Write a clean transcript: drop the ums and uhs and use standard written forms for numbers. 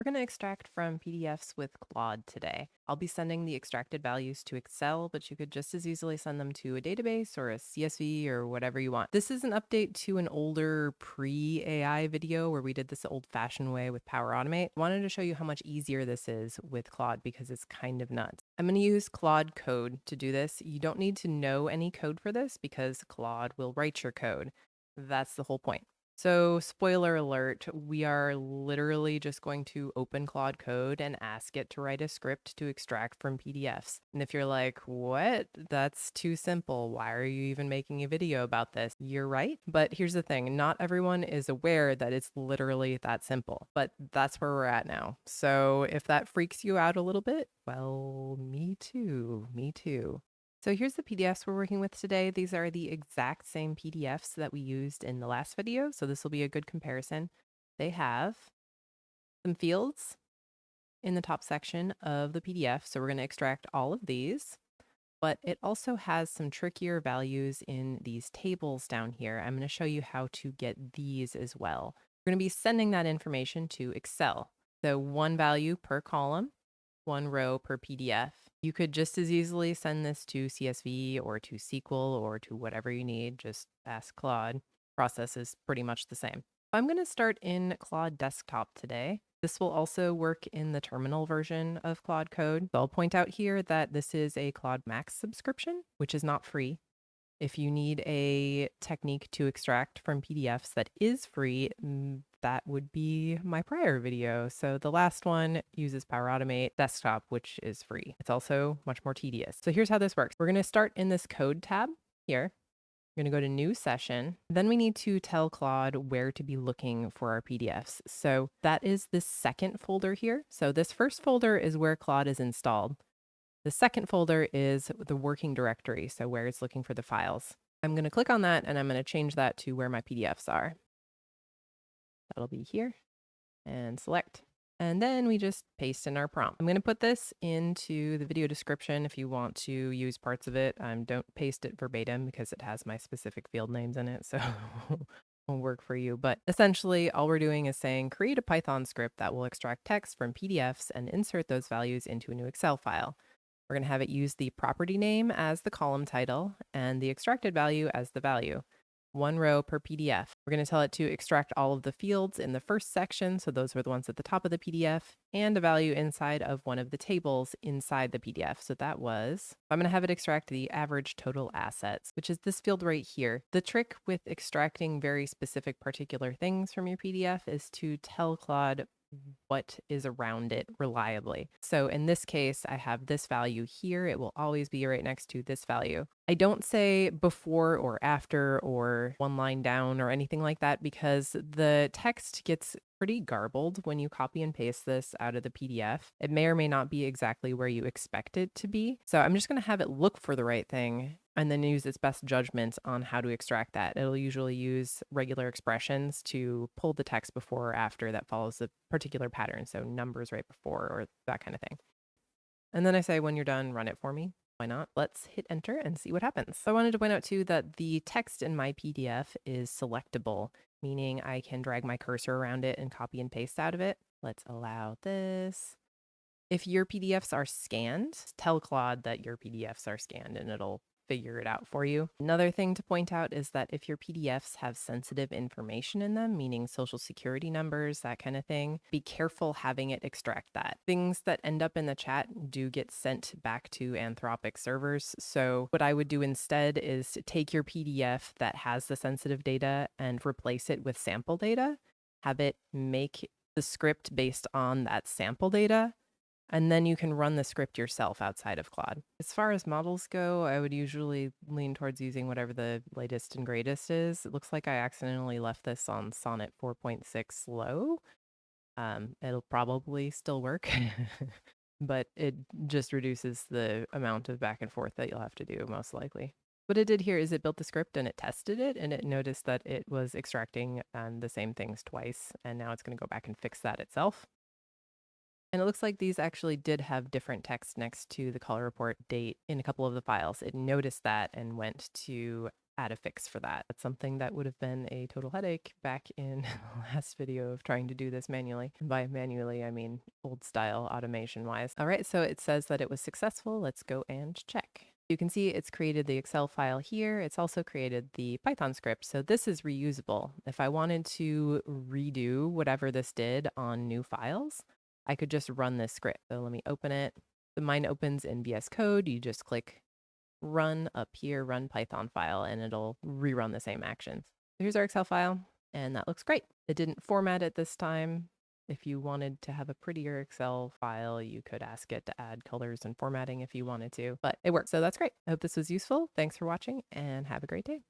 We're going to extract from PDFs with Claude today. I'll be sending the extracted values to Excel, but you could just as easily send them to a database or a CSV or whatever you want. This is an update to an older pre-AI video where we did this old-fashioned way with Power Automate. I wanted to show you how much easier this is with Claude because it's kind of nuts. I'm going to use Claude Code to do this. You don't need to know any code for this because Claude will write your code. That's the whole point. So, spoiler alert, we are literally just going to open Claude Code and ask it to write a script to extract from PDFs. And if you're like, what? That's too simple. Why are you even making a video about this? You're right. But here's the thing, not everyone is aware that it's literally that simple. But that's where we're at now. So, if that freaks you out a little bit, well, me too. Me too. So here's the PDFs we're working with today. These are the exact same PDFs that we used in the last video, so this will be a good comparison. They have some fields in the top section of the PDF, so we're going to extract all of these, but it also has some trickier values in these tables down here. I'm going to show you how to get these as well. We're going to be sending that information to Excel. So one value per column, one row per PDF. You could just as easily send this to CSV or to SQL or to whatever you need. Just ask Claude. Process is pretty much the same. I'm going to start in Claude Desktop today. This will also work in the terminal version of Claude Code. So I'll point out here that this is a Claude Max subscription, which is not free. If you need a technique to extract from PDFs that is free, that would be my prior video. So the last one uses Power Automate Desktop, which is free. It's also much more tedious. So here's how this works. We're going to start in this code tab here. We're going to go to new session. Then we need to tell Claude where to be looking for our PDFs. So that is this second folder here. So this first folder is where Claude is installed. The second folder is the working directory, so where it's looking for the files. I'm going to click on that and I'm going to change that to where my PDFs are. That'll be here and select. And then we just paste in our prompt. I'm going to put this into the video description if you want to use parts of it. Don't paste it verbatim because it has my specific field names in it, so won't work for you. But essentially, all we're doing is saying create a Python script that will extract text from PDFs and insert those values into a new Excel file. We're going to have it use the property name as the column title and the extracted value as the value. One row per PDF. We're going to tell it to extract all of the fields in the first section, so those are the ones at the top of the PDF, and a value inside of one of the tables inside the PDF. So that was, I'm going to have it extract the average total assets, which is this field right here. The trick with extracting very specific particular things from your PDF is to tell Claude what is around it reliably. So in this case, I have this value here. It will always be right next to this value. I don't say before or after or one line down or anything like that because the text gets pretty garbled when you copy and paste this out of the PDF. It may or may not be exactly where you expect it to be. So I'm just going to have it look for the right thing and then use its best judgment on how to extract that. It'll usually use regular expressions to pull the text before or after that follows a particular pattern. So numbers right before or that kind of thing. And then I say, when you're done, run it for me. Why not? Let's hit enter and see what happens. So I wanted to point out too that the text in my PDF is selectable, meaning I can drag my cursor around it and copy and paste out of it. Let's allow this. If your PDFs are scanned, tell Claude that your PDFs are scanned and it'll figure it out for you. Another thing to point out is that if your PDFs have sensitive information in them, meaning social security numbers, that kind of thing, be careful having it extract that. Things that end up in the chat do get sent back to Anthropic servers. So what I would do instead is to take your PDF that has the sensitive data and replace it with sample data, have it make the script based on that sample data, and then you can run the script yourself outside of Claude. As far as models go, I would usually lean towards using whatever the latest and greatest is. It looks like I accidentally left this on Sonnet 4.6 low. It'll probably still work, but it just reduces the amount of back and forth that you'll have to do, most likely. What it did here is it built the script and it tested it, and it noticed that it was extracting the same things twice, and now it's going to go back and fix that itself. And it looks like these actually did have different text next to the call report date in a couple of the files. It noticed that and went to add a fix for that. That's something that would have been a total headache back in the last video of trying to do this manually. And by manually, I mean old style automation wise. All right, so it says that it was successful. Let's go and check. You can see it's created the Excel file here. It's also created the Python script. So this is reusable. If I wanted to redo whatever this did on new files, I could just run this script. So let me open it. So mine opens in VS Code. You just click run up here, run Python file, and it'll rerun the same actions. Here's our Excel file, and that looks great. It didn't format it this time. If you wanted to have a prettier Excel file, you could ask it to add colors and formatting if you wanted to, but it works. So that's great. I hope this was useful. Thanks for watching and have a great day.